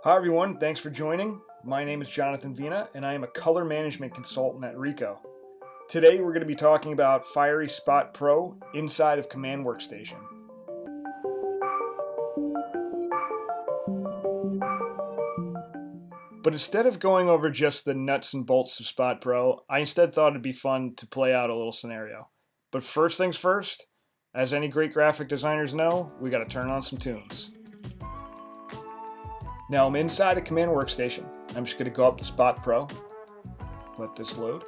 Hi everyone, thanks for joining. My name is Jonathan Vina and I am a color management consultant at Ricoh. Today we're going to be talking about Fiery Spot Pro inside of Command Workstation. But instead of going over just the nuts and bolts of Spot Pro, I instead thought it'd be fun to play out a little scenario. But first things first, as any great graphic designers know, we got to turn on some tunes. Now I'm inside a Command Workstation. I'm just going to go up to Spot Pro, let this load.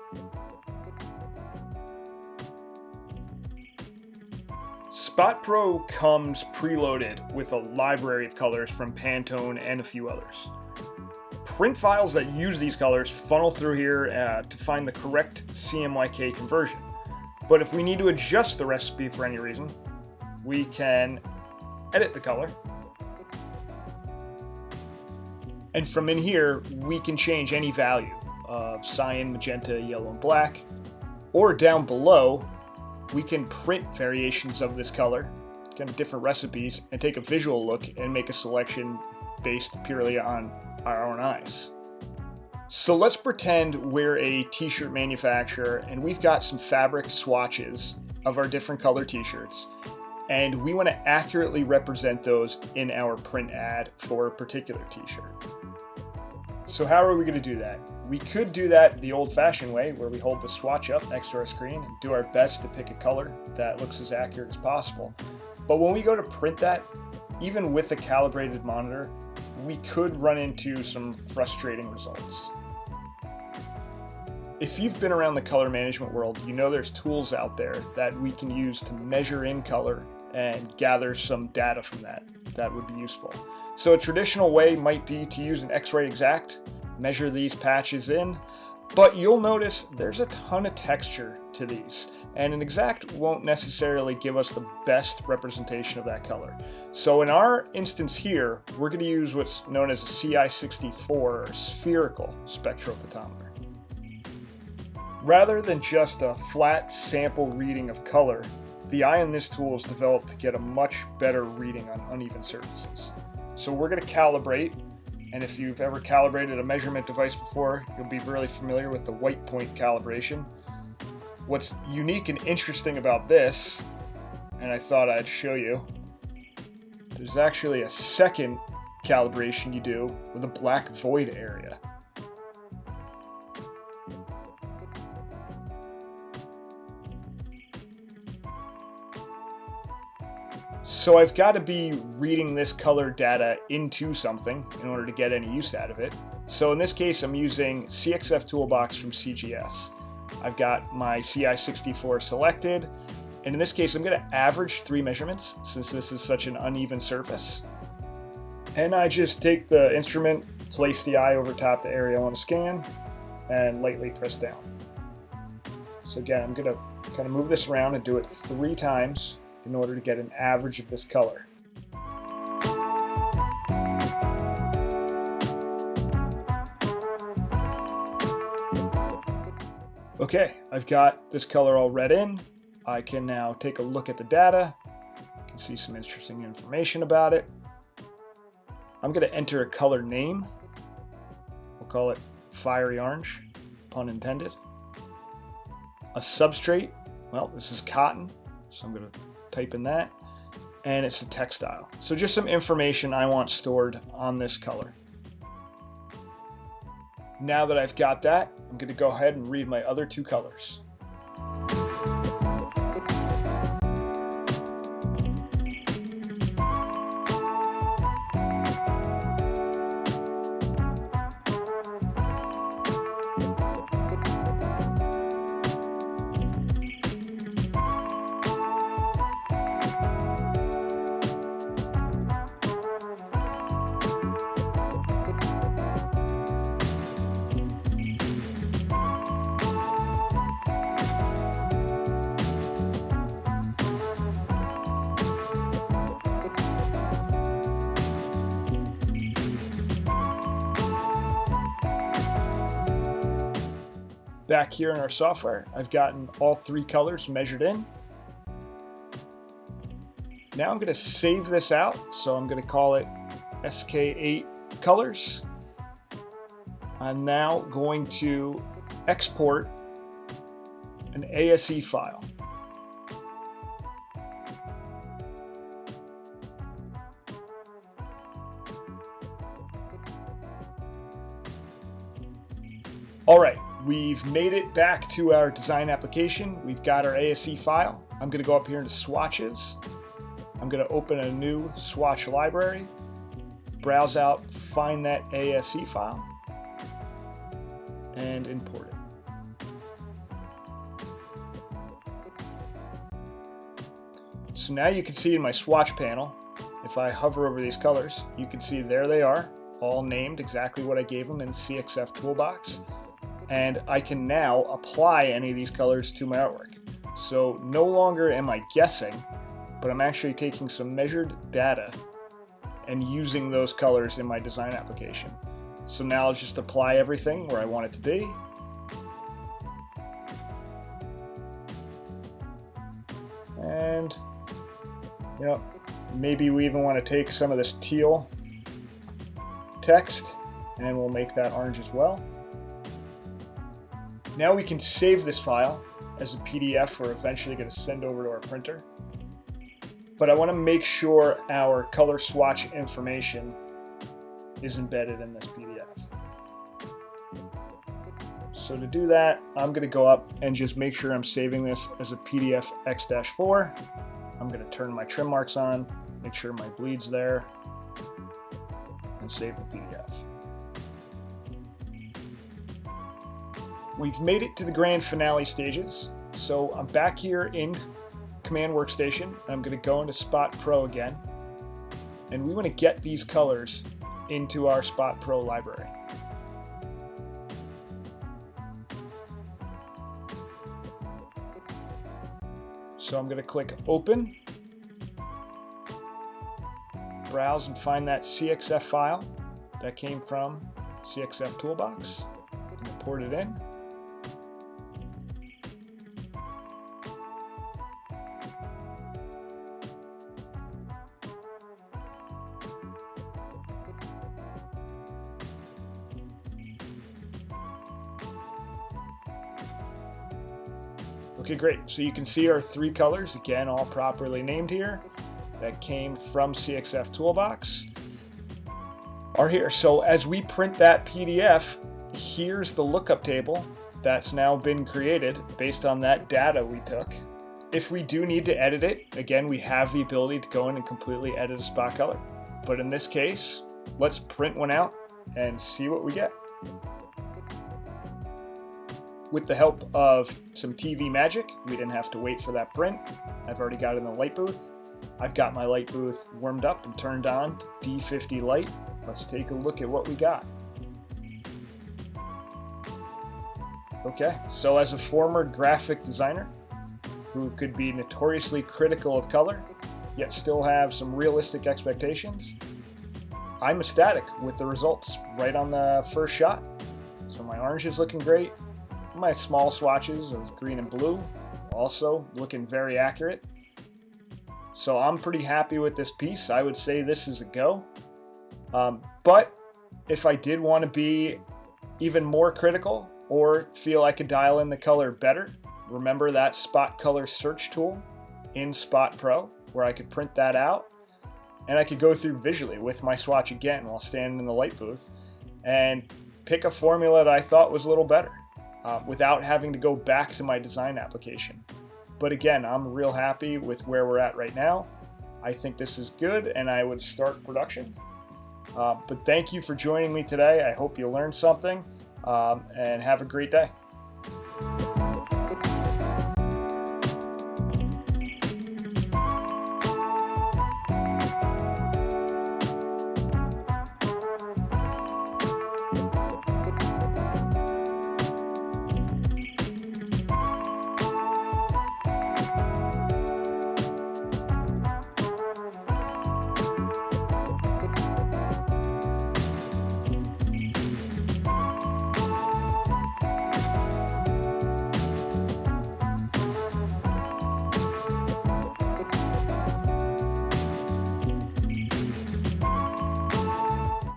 Spot Pro comes preloaded with a library of colors from Pantone and a few others. Print files that use these colors funnel through here to find the correct CMYK conversion. But if we need to adjust the recipe for any reason, we can edit the color. And from in here, we can change any value of cyan, magenta, yellow, and black. Or down below, we can print variations of this color, kind of different recipes, and take a visual look and make a selection based purely on our own eyes. So let's pretend we're a t-shirt manufacturer and we've got some fabric swatches of our different color t-shirts, and we want to accurately represent those in our print ad for a particular t-shirt. So how are we going to do that? We could do that the old-fashioned way, where we hold the swatch up next to our screen and do our best to pick a color that looks as accurate as possible. But when we go to print that, even with a calibrated monitor, we could run into some frustrating results. If you've been around the color management world, you know there's tools out there that we can use to measure in color and gather some data from that would be useful. So a traditional way might be to use an X-ray exact, measure these patches in, but you'll notice there's a ton of texture to these, and an exact won't necessarily give us the best representation of that color. So in our instance here, we're going to use what's known as a CI64 or spherical spectrophotometer. Rather than just a flat sample reading of color, the eye in this tool is developed to get a much better reading on uneven surfaces. So we're going to calibrate, and if you've ever calibrated a measurement device before, you'll be really familiar with the white point calibration. What's unique and interesting about this, and I thought I'd show you, there's actually a second calibration you do with a black void area. So I've got to be reading this color data into something in order to get any use out of it. So in this case, I'm using CXF Toolbox from CGS. I've got my CI64 selected, and in this case, I'm going to average 3 measurements since this is such an uneven surface. And I just take the instrument, place the eye over top the area I want to scan, and lightly press down. So again, I'm going to kind of move this around and do it 3 times in order to get an average of this color. Okay, I've got this color all read in. I can now take a look at the data. I can see some interesting information about it. I'm going to enter a color name. We'll call it fiery orange, pun intended. A substrate, well, this is cotton, so I'm going to type in that, and it's a textile. So just some information I want stored on this color. Now that I've got that, I'm going to go ahead and read my other 2 colors. Back here in our software, I've gotten all 3 colors measured in. Now I'm going to save this out, so I'm going to call it SK8 colors. I'm now going to export an ASE file. All right, we've made it back to our design application. We've got our ASE file. I'm going to go up here into swatches. I'm going to open a new swatch library, browse out, find that ASE file, and import it. So now you can see in my swatch panel, if I hover over these colors, you can see there they are, all named exactly what I gave them in the CXF toolbox. And I can now apply any of these colors to my artwork. So no longer am I guessing, but I'm actually taking some measured data and using those colors in my design application. So now I'll just apply everything where I want it to be. And, you know, maybe we even want to take some of this teal text and we'll make that orange as well. Now we can save this file as a PDF we're eventually going to send over to our printer. But I want to make sure our color swatch information is embedded in this PDF. So to do that, I'm going to go up and just make sure I'm saving this as a PDF X-4. I'm going to turn my trim marks on, make sure my bleed's there, and save the PDF. We've made it to the grand finale stages, so I'm back here in Command Workstation. I'm going to go into Spot Pro again, and we want to get these colors into our Spot Pro library. So I'm going to click Open, browse and find that CXF file that came from CXF Toolbox, and import it in. Okay, great. So you can see our three colors, again, all properly named here, that came from CXF Toolbox, are here. So as we print that PDF, here's the lookup table that's now been created based on that data we took. If we do need to edit it, again, we have the ability to go in and completely edit a spot color. But in this case, let's print one out and see what we get. With the help of some TV magic, we didn't have to wait for that print. I've already got it in the light booth. I've got my light booth warmed up and turned on to D50 light. Let's take a look at what we got. Okay, so as a former graphic designer who could be notoriously critical of color, yet still have some realistic expectations, I'm ecstatic with the results right on the first shot. So my orange is looking great. My small swatches of green and blue also looking very accurate. So I'm pretty happy with this piece. I would say this is a go. But if I did want to be even more critical or feel I could dial in the color better, remember that spot color search tool in Spot Pro where I could print that out and I could go through visually with my swatch again while standing in the light booth and pick a formula that I thought was a little better. Without having to go back to my design application. But again, I'm real happy with where we're at right now. I think this is good and I would start production. But thank you for joining me today. I hope you learned something and have a great day.